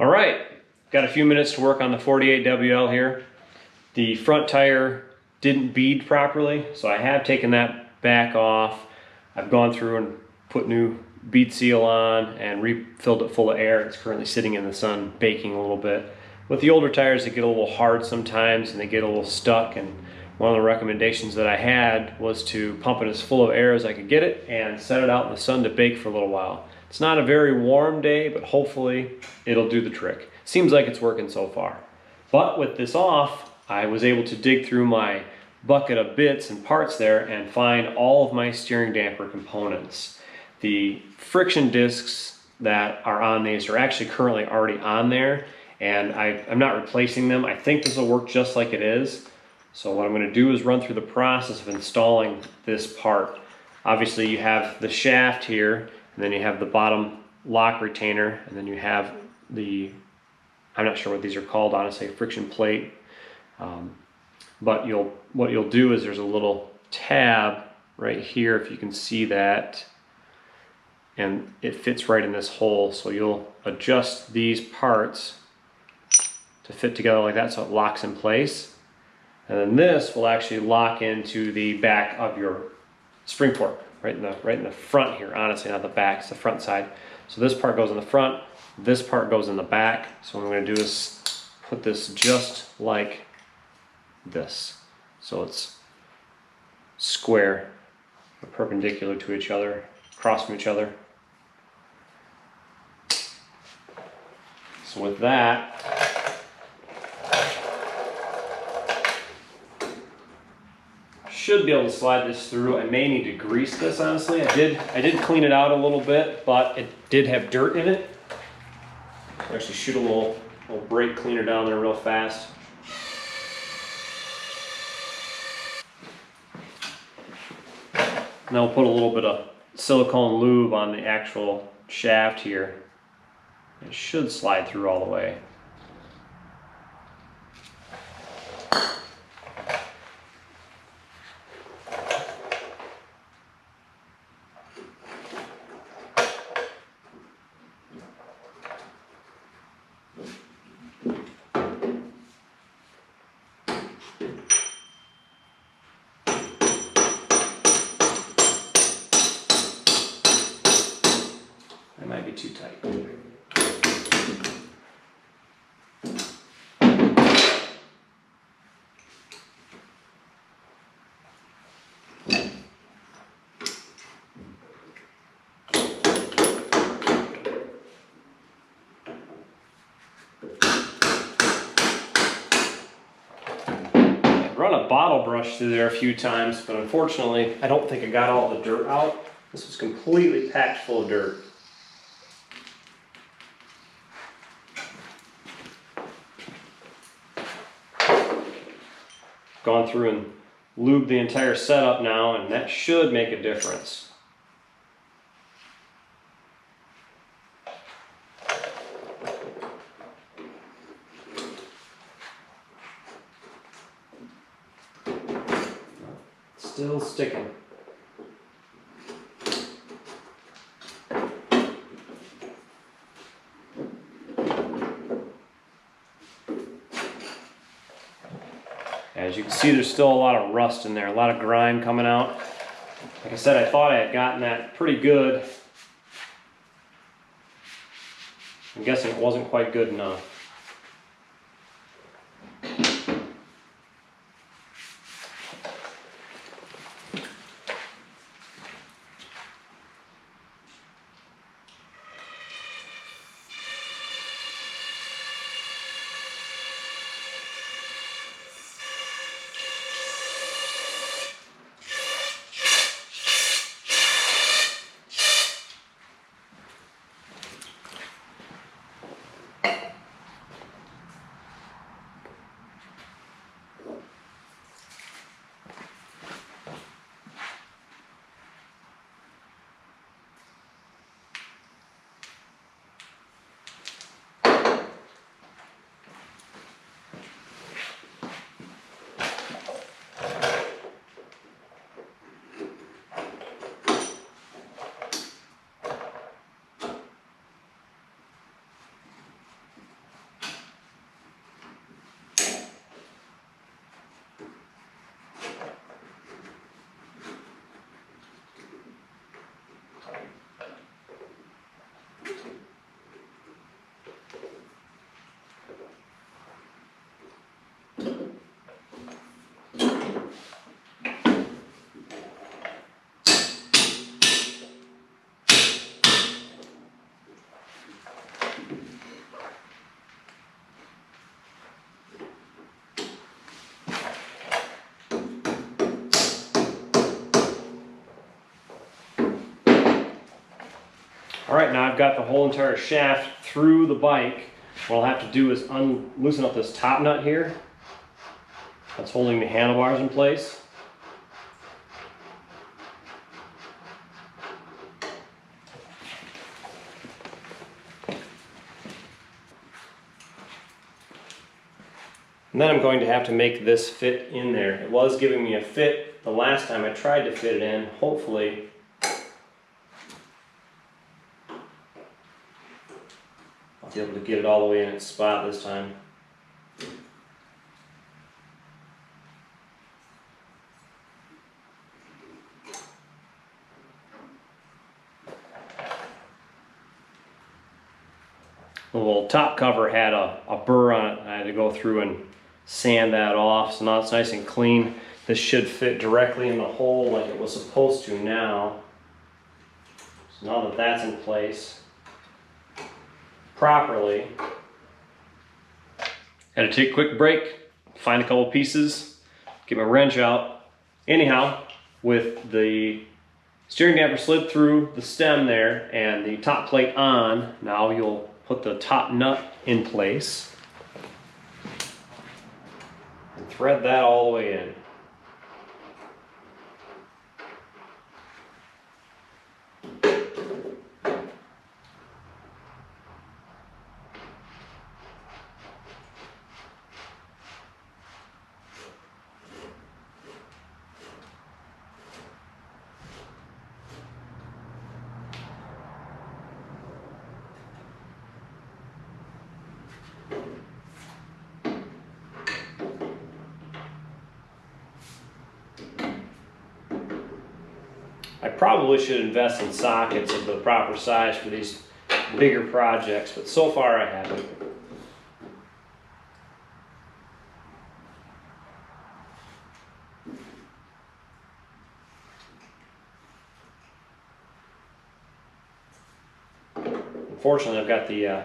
All right, got a few minutes to work on the 48 WL here. The front tire didn't bead properly, so I have taken that back off. I've gone through and put new bead seal on and refilled it full of air. It's currently sitting in the sun baking a little bit. With the older tires, they get a little hard sometimes and they get a little stuck, and one of the recommendations that I had was to pump it as full of air as I could get it and set it out in the sun to bake for a little while. It's not a very warm day, but hopefully it'll do the trick. Seems like it's working so far. But with this off, I was able to dig through my bucket of bits and parts there and find all of my steering damper components. The friction discs that are on these are actually currently already on there, and I'm not replacing them. I think this will work just like it is. So what I'm going to do is run through the process of installing this part. Obviously you have the shaft here, and then you have the bottom lock retainer, and then you have the, I'm not sure what these are called, honestly, friction plate. But what you'll do is there's a little tab right here, if you can see that, and it fits right in this hole. So you'll adjust these parts to fit together like that so it locks in place. And then this will actually lock into the back of your spring fork, right in the front here, honestly, not the back, it's the front side. So this part goes in the front, this part goes in the back. So what I'm going to do is put this just like this. So it's square, perpendicular to each other, across from each other. So with that, should be able to slide this through. I may need to grease this, honestly. I did clean it out a little bit, but it did have dirt in it. I'll actually shoot a little brake cleaner down there real fast. And I'll put a little bit of silicone lube on the actual shaft here. It should slide through all the way. That might be too tight. Run a bottle brush through there a few times, but unfortunately I don't think I got all the dirt out. This was completely packed full of dirt. Gone through and lubed the entire setup now, and that should make a difference. Still sticking. As you can see, there's still a lot of rust in there, a lot of grime coming out. Like I said, I thought I had gotten that pretty good. I'm guessing it wasn't quite good enough. All right, now I've got the whole entire shaft through the bike. What I'll have to do is loosen up this top nut here. That's holding the handlebars in place. And then I'm going to have to make this fit in there. It was giving me a fit the last time I tried to fit it in. Hopefully I'll be able to get it all the way in its spot this time. The little top cover had a burr on it. I had to go through and sand that off, so now it's nice and clean. This should fit directly in the hole like it was supposed to now. So now that that's in place properly, had to take a quick break, find a couple pieces, get my wrench out. Anyhow, with the steering damper slid through the stem there and the top plate on, now you'll put the top nut in place and thread that all the way in. I probably should invest in sockets of the proper size for these bigger projects, but so far I haven't. Unfortunately, I've got the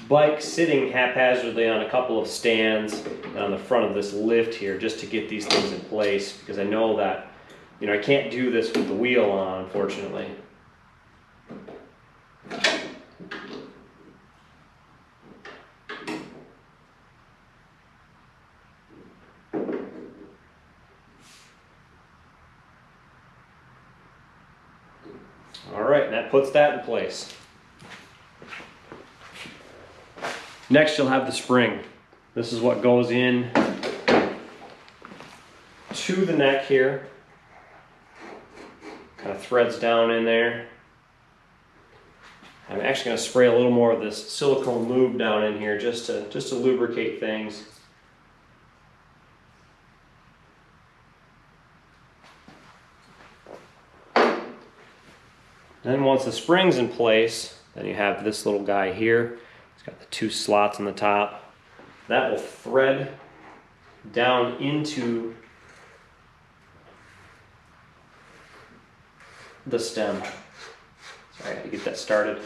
bike sitting haphazardly on a couple of stands on the front of this lift here just to get these things in place, because I know that I can't do this with the wheel on, unfortunately. All right, and that puts that in place. Next, you'll have the spring. This is what goes in to the neck here. Kind of threads down in there. I'm actually going to spray a little more of this silicone lube down in here just to lubricate things. Then once the spring's in place, then you have this little guy here. It's got the two slots on the top. That will thread down into the stem. Sorry, I had to get that started.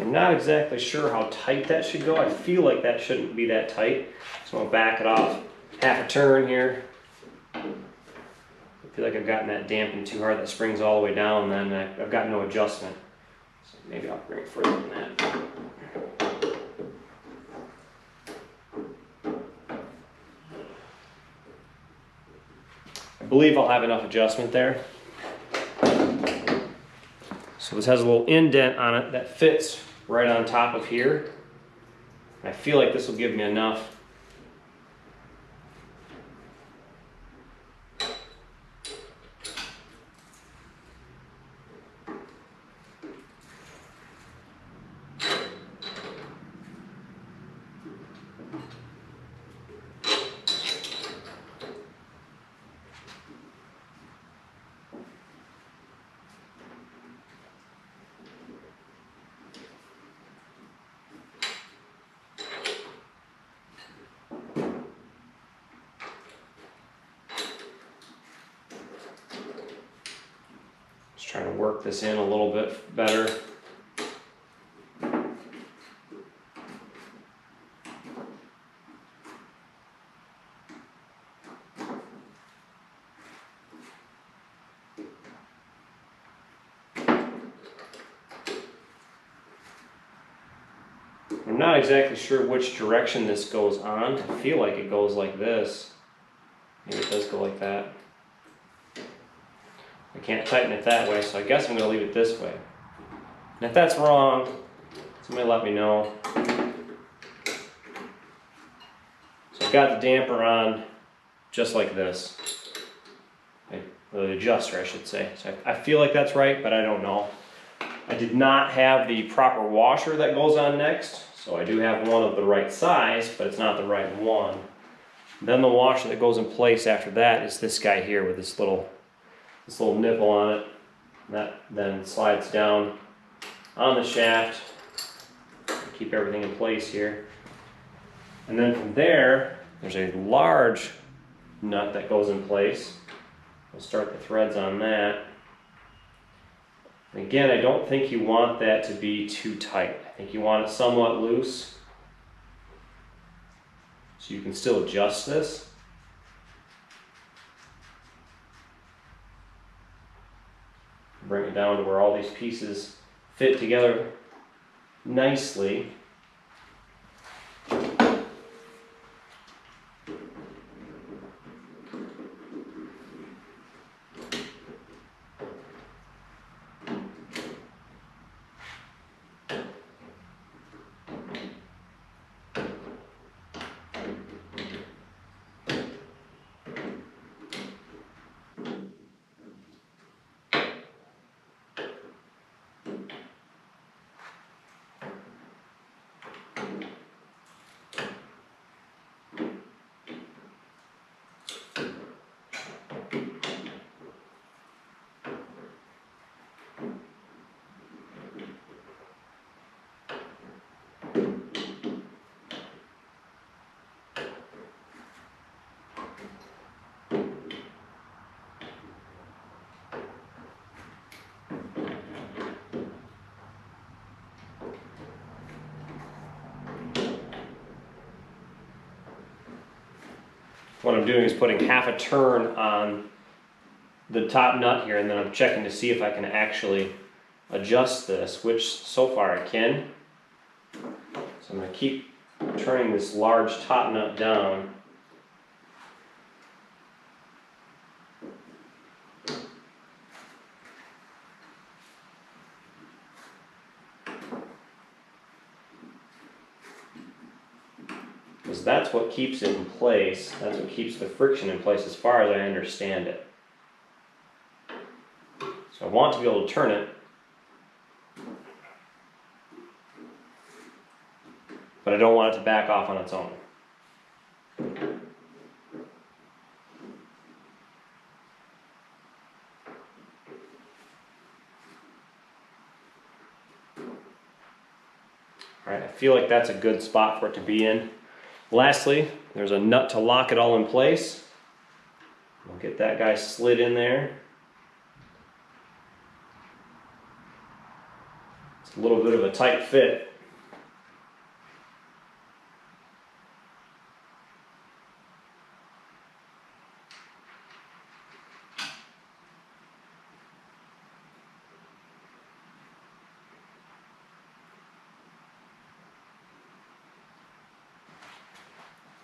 I'm not exactly sure how tight that should go. I feel like that shouldn't be that tight. So I'll back it off half a turn here. I feel like I've gotten that dampened too hard. That spring's all the way down, then I've got no adjustment. So maybe I'll bring it further than that. I believe I'll have enough adjustment there. So this has a little indent on it that fits right on top of here. I feel like this will give me enough. Trying to work this in a little bit better. I'm not exactly sure which direction this goes on. I feel like it goes like this. Maybe it does go like that. I can't tighten it that way, so I guess I'm going to leave it this way. And if that's wrong, somebody let me know. So I've got the damper on just like this. The adjuster, I should say. So I feel like that's right, but I don't know. I did not have the proper washer that goes on next, so I do have one of the right size, but it's not the right one. Then the washer that goes in place after that is this guy here with this little nipple on it. That then slides down on the shaft to keep everything in place here. And then from there, there's a large nut that goes in place. We'll start the threads on that. And again, I don't think you want that to be too tight. I think you want it somewhat loose, so you can still adjust this. Bring it down to where all these pieces fit together nicely. What I'm doing is putting half a turn on the top nut here, and then I'm checking to see if I can actually adjust this, which so far I can. So I'm going to keep turning this large top nut down. Because that's what keeps it in place. That's what keeps the friction in place as far as I understand it. So I want to be able to turn it, but I don't want it to back off on its own. All right, I feel like that's a good spot for it to be in. Lastly, there's a nut to lock it all in place. We'll get that guy slid in there. It's a little bit of a tight fit.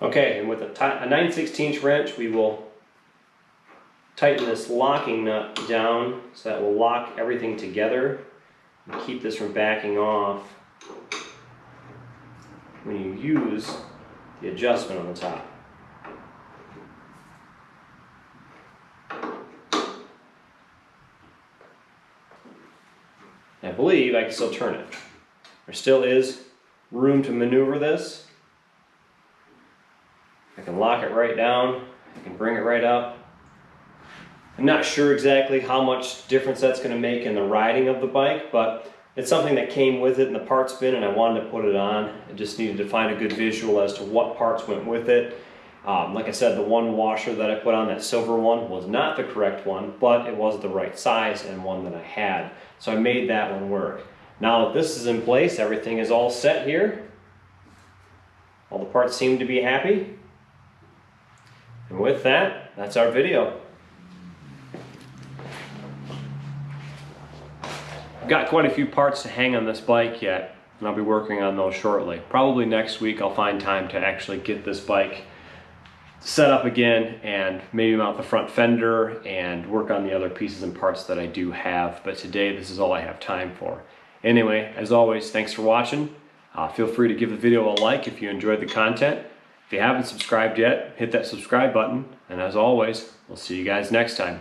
Okay, and with a 9/16 wrench, we will tighten this locking nut down so that will lock everything together. and keep this from backing off when you use the adjustment on the top. I believe I can still turn it. There still is room to maneuver this. I can lock it right down. I can bring it right up. I'm not sure exactly how much difference that's going to make in the riding of the bike, but it's something that came with it in the parts bin and I wanted to put it on. I just needed to find a good visual as to what parts went with it. Like I said, the one washer that I put on, that silver one, was not the correct one, but it was the right size and one that I had. So I made that one work. Now that this is in place, everything is all set here. All the parts seem to be happy. And with that, that's our video. I've got quite a few parts to hang on this bike yet, and I'll be working on those shortly. Probably next week I'll find time to actually get this bike set up again and maybe mount the front fender and work on the other pieces and parts that I do have. But today, this is all I have time for. Anyway, as always, thanks for watching. Feel free to give the video a like if you enjoyed the content. If you haven't subscribed yet, hit that subscribe button. And as always, we'll see you guys next time.